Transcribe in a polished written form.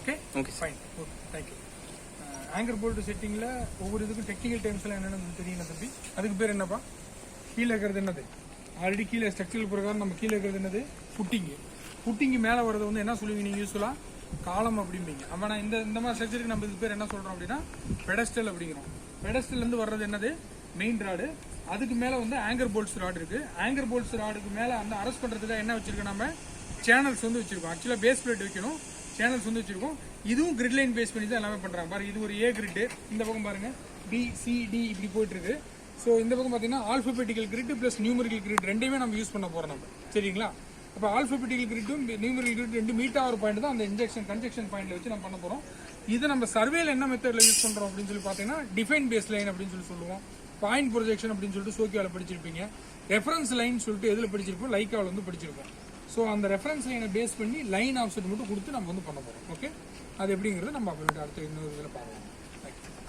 Okay okay fine okay thank you. Anchor bolt செட்டிங்கில் ஒவ்வொரு இதுக்கும் டெக்னிக்கல் டேர்ம்ஸ்லாம் என்னென்னு தெரியும் தம்பி. அதுக்கு பேர் என்னப்பா? கீழே இருக்கிறது என்னது? ஆல்ரெடி கீழே ஸ்ட்ரக்சரல் பிரகாரம் நம்ம கீழே இருக்கிறது என்னது? புட்டிங்கு. புட்டிங்கு மேலே வரது வந்து என்ன சொல்லுவீங்க நீங்கள் யூஸ்வலாக? காலம் அப்படிம்பீங்க. அப்போ நான் இந்த மாதிரி ஸ்ட்ரக்சருக்கு நம்ம இது பேர் என்ன சொல்கிறோம் அப்படின்னா பெடஸ்டல் அப்படிங்கிறோம். பெடஸ்டல்லேருந்து வர்றது என்னது? Main rod. அதுக்கு மேலே வந்து ஆங்கர் போல்ட்ஸ் ராடு இருக்குது. ஆங்கர் போல்ட்ஸ் ராடுக்கு மேலே அந்த அரெஸ்ட் பண்ணுறதுக்காக என்ன வச்சிருக்கோம்? நம்ம சேனல்ஸ் வந்து வச்சிருக்கோம். ஆக்சுவலாக பேஸ் பிளேட் வைக்கணும், சேனல்ஸ் வந்து வச்சிருக்கோம். இதுவும் கிரிட் லைன் பேஸ் பண்ணி தான் எல்லாமே பண்ணுறாங்க. பாருங்க, இது ஒரு ஏ கிரிட்டு, இந்த பக்கம் பாருங்க BCD இப்படி போயிட்டு இருக்கு. ஸோ இந்த பக்கம் பார்த்தீங்கன்னா alphabetical grid plus numerical grid ரெண்டையுமே நம்ம யூஸ் பண்ண போகிறோம் நம்ம. சரிங்களா? அப்போ ஆல்ஃபபெட்டிக்கல் கிரிட்டும் நியூமரிக்கல் கிரிட் ரெண்டு மீட் ஆகிற பாயிண்ட் தான் அந்த கன்ஜெக்ஷன் பாயிண்ட்ல வச்சு நம்ம பண்ண போகிறோம். இதை நம்ம சர்வேல என்ன மெத்தடில் யூஸ் பண்ணுறோம் அப்படின்னு சொல்லி பார்த்தீங்கன்னா டிஃபைன் பேஸ் லைன் அப்படின்னு சொல்லி சொல்லுவோம். பாயிண்ட் ப்ரொஜெக்ஷன் அப்படின்னு சொல்லிட்டு சோக்கியாவில் படிச்சிருப்பீங்க. ரெஃபரன்ஸ் லைன் சொல்லிட்டு எதில் படிச்சிருப்போம்? லைக்காவில் வந்து படிச்சிருப்போம். ஸோ அந்த ரெஃபரன்ஸ் லைனை பேஸ் பண்ணி லைன் ஆஃப்செட் மட்டும் கொடுத்து நம்ம வந்து பண்ண போகிறோம். ஓகே, அது எப்படிங்கிறது நம்ம அப்புறம் அடுத்த இன்னொரு இதில் பார்க்கலாம்.